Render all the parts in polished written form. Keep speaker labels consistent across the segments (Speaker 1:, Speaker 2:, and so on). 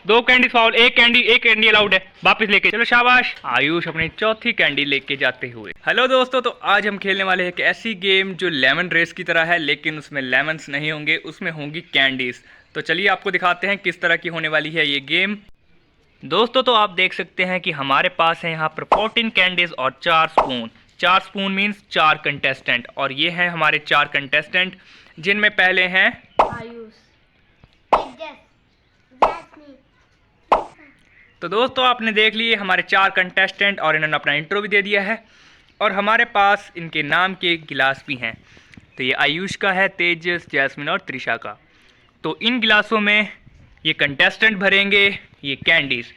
Speaker 1: दो candy foul, एक candy allowed है, वापस लेके चलो। शाबाश। आयुष अपनी चौथी कैंडी लेके जाते हुए। हेलो दोस्तों, तो आज हम खेलने वाले हैं एक ऐसी गेम जो लेमन रेस की तरह है, लेकिन उसमें लेमन्स नहीं होंगे, उसमें होंगी कैंडीज। तो चलिए आपको दिखाते हैं किस तरह की होने वाली है ये गेम। दोस्तों तो आप देख सकते हैं कि हमारे पास है यहाँ पर 14 कैंडीज और 4 स्पून। 4 स्पून मीन्स 4 कंटेस्टेंट, और ये हैं हमारे 4 कंटेस्टेंट, जिनमें पहले हैं
Speaker 2: आयुष।
Speaker 1: तो दोस्तों आपने देख लिए हमारे 4 कंटेस्टेंट, और इन्होंने अपना इंट्रो भी दे दिया है, और हमारे पास इनके नाम के गिलास भी हैं। तो ये आयुष का है, तेजस, जैस्मिन और त्रिशा का। तो इन गिलासों में ये कंटेस्टेंट भरेंगे ये कैंडीज़।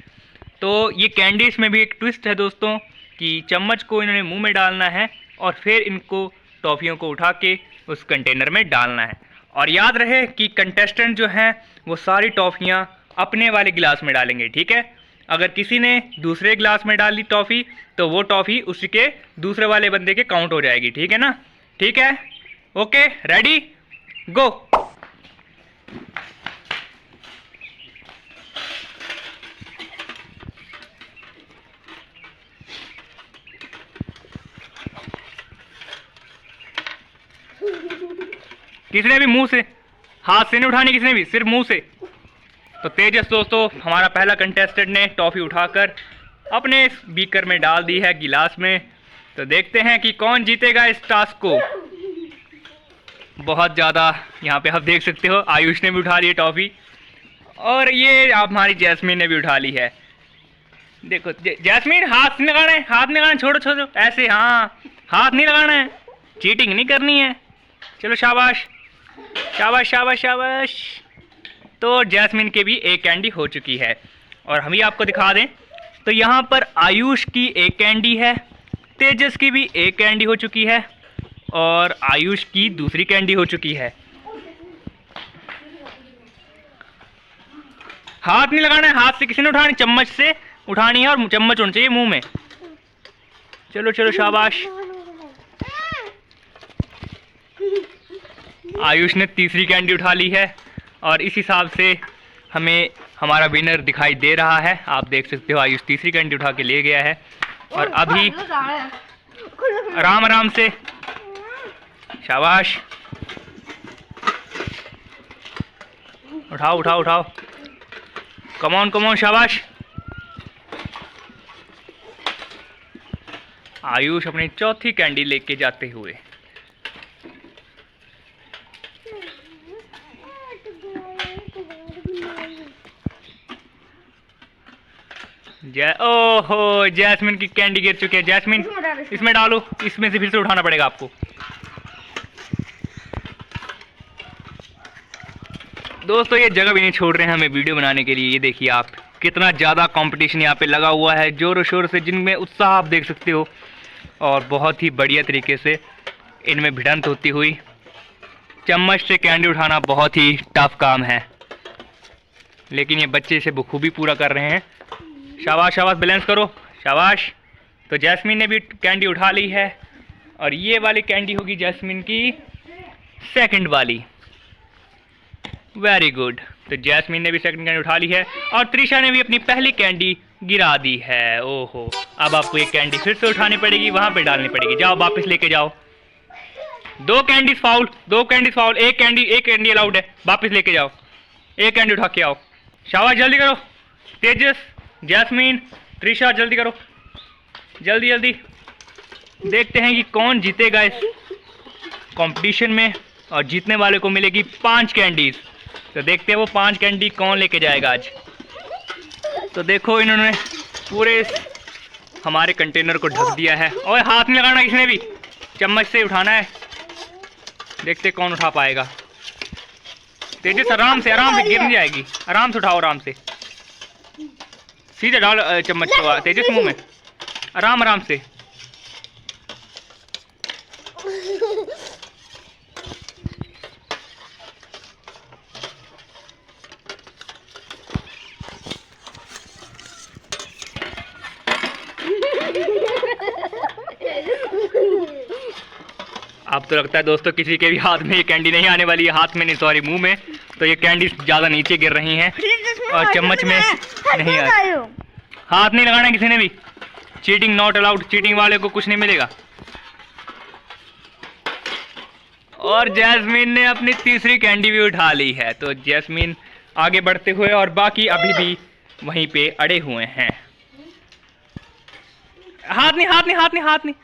Speaker 1: तो ये कैंडीज़ में भी एक ट्विस्ट है दोस्तों, कि चम्मच को इन्होंने मुंह में डालना है और फिर इनको टॉफ़ियों को उठा के उस कंटेनर में डालना है। और याद रहे कि कंटेस्टेंट जो हैं वो सारी टॉफ़ियाँ अपने वाले गिलास में डालेंगे, ठीक है। अगर किसी ने दूसरे गिलास में डाली टॉफ़ी तो वो टॉफ़ी उसी के दूसरे वाले बंदे के काउंट हो जाएगी, ठीक है ना। ठीक है, ओके, रेडी, गो। किसने भी मुंह से, हाथ से नहीं उठानी किसने भी, सिर्फ मुंह से। तो तेजस दोस्तों हमारा पहला कंटेस्टेंट ने टॉफ़ी उठाकर अपने इस बीकर में डाल दी है, गिलास में। तो देखते हैं कि कौन जीतेगा इस टास्क को। बहुत ज़्यादा यहाँ पे आप देख सकते हो, आयुष ने भी उठा ली है टॉफ़ी, और ये आप हमारी जैस्मिन ने भी उठा ली है। देखो जैस्मिन, हाथ नहीं लगाना है, हाथ नहीं लगाना, छोड़ो छोड़ो, ऐसे, हाँ हाथ नहीं लगाना है, चीटिंग नहीं करनी है। चलो शाबाश शाबाश शाबाश शाबाश। तो जैस्मिन के भी एक कैंडी हो चुकी है, और हम ही आपको दिखा दें तो यहाँ पर आयुष की एक कैंडी है, तेजस की भी एक कैंडी हो चुकी है, और आयुष की दूसरी कैंडी हो चुकी है। हाथ नहीं लगाना है, हाथ से किसी ने उठानी, चम्मच से उठानी है, और चम्मच होना चाहिए मुंह में। चलो चलो शाबाश। आयुष ने तीसरी कैंडी उठा ली है, और इस हिसाब से हमें हमारा विनर दिखाई दे रहा है। आप देख सकते हो आयुष तीसरी कैंडी उठा के ले गया है, और अभी आराम आराम से, शाबाश, उठाओ उठाओ उठाओ, कमॉन कमॉन, शाबाश। आयुष अपनी चौथी कैंडी लेके जाते हुए। ओहो, जैस्मिन की कैंडी गिर चुकी है। जैस्मिन इसमें डालो, इसमें से फिर से उठाना पड़ेगा आपको। दोस्तों ये जगह भी नहीं छोड़ रहे हैं हमें वीडियो बनाने के लिए। ये देखिए आप, कितना ज़्यादा कंपटीशन यहाँ पे लगा हुआ है, जोरों शोर से, जिनमें उत्साह आप देख सकते हो, और बहुत ही बढ़िया तरीके से इनमें भिड़ंत होती हुई। चम्मच से कैंडी उठाना बहुत ही टफ काम है, लेकिन ये बच्चे इसे बखूबी पूरा कर रहे हैं। शाबाश शाबाश, बैलेंस करो, शाबाश। तो जैस्मिन ने भी कैंडी उठा ली है, और ये वाली कैंडी होगी जैस्मिन की सेकंड वाली। Very good. तो जैस्मिन ने भी सेकंड कैंडी उठा ली है, और त्रिशा ने भी अपनी पहली कैंडी गिरा दी है। ओहो, अब आपको एक कैंडी फिर से उठानी पड़ेगी, वहां पे डालनी पड़ेगी। जाओ वापस लेके जाओ। दो कैंडीज फाउल, एक कैंडी अलाउड है, वापस लेके जाओ। एक कैंडी उठा के आओ। शाबाश, जल्दी करो तेजस, जैस्मिन, त्रिशा, जल्दी करो, जल्दी जल्दी। देखते हैं कि कौन जीतेगा इस कंपटीशन में, और जीतने वाले को मिलेगी 5 कैंडीज। तो देखते हैं वो 5 कैंडी कौन लेके जाएगा आज। तो देखो इन्होंने पूरे हमारे कंटेनर को ढक दिया है, और हाथ नहीं लगाना किसने भी, चम्मच से उठाना है। देखते कौन उठा पाएगा। तेजस आराम से गिर नहीं जाएगी, आराम से उठाओ, आराम से, सीधे डाल चम्मच को तेजस मुंह में, आराम आराम से। अब तो लगता है दोस्तों किसी के भी हाथ में ये कैंडी नहीं आने वाली है, हाथ में नहीं, सॉरी मुंह में। तो ये कैंडी ज़्यादा नीचे गिर रही हैं। और चम्मच में नहीं आ। हाथ नहीं लगाना किसी ने भी, चीटिंग नॉट अलाउड, चीटिंग वाले को कुछ नहीं मिलेगा। और जैस्मीन ने अपनी तीसरी कैंडी भी उठा ली है। तो जैस्मीन आगे बढ़ते हुए और बाकी अभी भी वहीं पे अड़े हुए हैं। हाथ नहीं हाथ नहीं हाथ नहीं हाथ नहीं,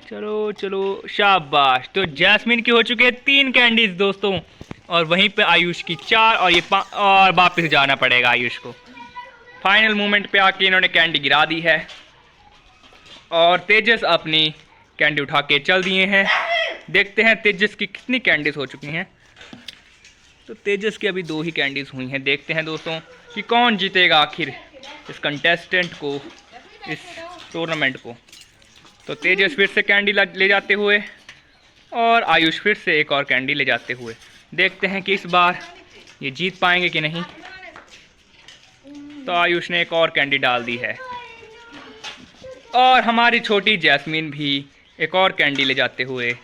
Speaker 1: चलो चलो शाबाश। तो जैस्मीन की हो चुके हैं 3 कैंडीज दोस्तों, और वहीं पे आयुष की 4, और ये और वापस जाना पड़ेगा आयुष को। फाइनल मोमेंट पे आके इन्होंने कैंडी गिरा दी है और तेजस अपनी कैंडी उठा के चल दिए हैं। देखते हैं तेजस की कितनी कैंडीज हो चुकी हैं। तो तेजस की अभी 2 ही कैंडीज हुई हैं। देखते हैं दोस्तों कि कौन जीतेगा आखिर इस कंटेस्टेंट को, इस टूर्नामेंट को। तो तेजस फिर से कैंडी ले जाते हुए और आयुष फिर से एक और कैंडी ले जाते हुए। देखते हैं कि इस बार ये जीत पाएंगे कि नहीं। तो आयुष ने एक और कैंडी डाल दी है और हमारी छोटी जैस्मीन भी एक और कैंडी ले जाते हुए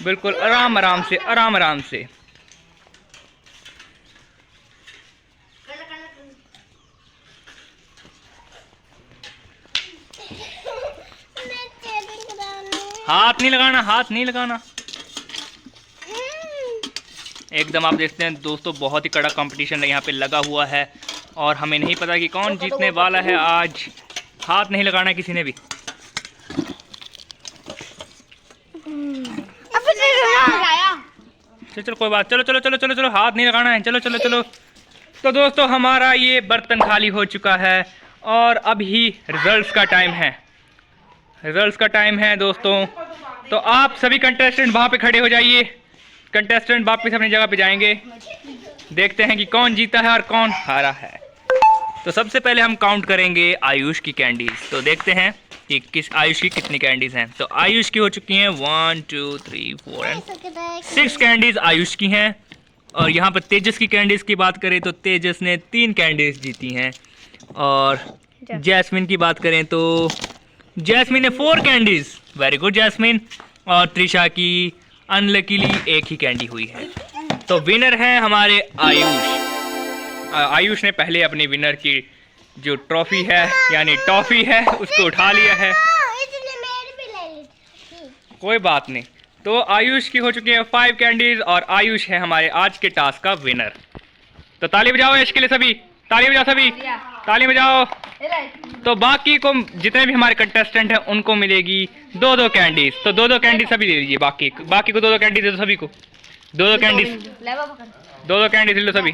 Speaker 1: बिल्कुल आराम आराम से हाथ नहीं लगाना, हाथ नहीं लगाना एकदम। आप देखते हैं दोस्तों बहुत ही कड़ा कंपटीशन यहाँ पे लगा हुआ है और हमें नहीं पता कि कौन जीतने वाला है आज। हाथ नहीं लगाना किसी ने भी। चलो कोई बात, चलो चलो चलो चलो चलो, हाथ नहीं लगाना है, चलो चलो चलो। तो दोस्तों हमारा ये बर्तन खाली हो चुका है और अभी रिजल्ट्स का टाइम है, रिजल्ट्स का टाइम है दोस्तों। तो आप सभी कंटेस्टेंट वहाँ पे खड़े हो जाइए। कंटेस्टेंट वापस अपनी जगह पे जाएंगे। देखते हैं कि कौन जीता है और कौन हारा है। तो सबसे पहले हम काउंट करेंगे आयुष की कैंडीज। तो देखते हैं कि किस आयुष की कितनी कैंडीज हैं। तो आयुष की हो चुकी हैं 1 2 3 4 एंड 6 कैंडीज आयुष की हैं। और यहाँ पर तेजस की कैंडीज की बात करें तो तेजस ने 3 कैंडीज जीती हैं। और जैस्मिन की बात करें तो जैस्मिन ने 4 कैंडीज, वेरी गुड जैस्मिन। और त्रिशा की अनलकीली 1 ही कैंडी हुई है। तो विनर है हमारे आयुष। आयुष ने पहले अपनी विनर की जो ट्रॉफी है यानी टॉफी है उसको उठा लिया है। कोई बात नहीं। तो आयुष की हो चुकी है 5 कैंडीज और आयुष है हमारे आज के टास्क का विनर। तो ताली बजाओ यश के लिए सभी, ताली बजाओ सभी, ताली बजाओ। तो बाकी को जितने भी हमारे कंटेस्टेंट हैं उनको मिलेगी 2-2 कैंडीज। तो 2-2 कैंडीज सभी दे दीजिए, बाकी को 2-2 कैंडीज दे दो सभी को। 2-2 कैंडीज, 2-2 कैंडीज ले लो सभी।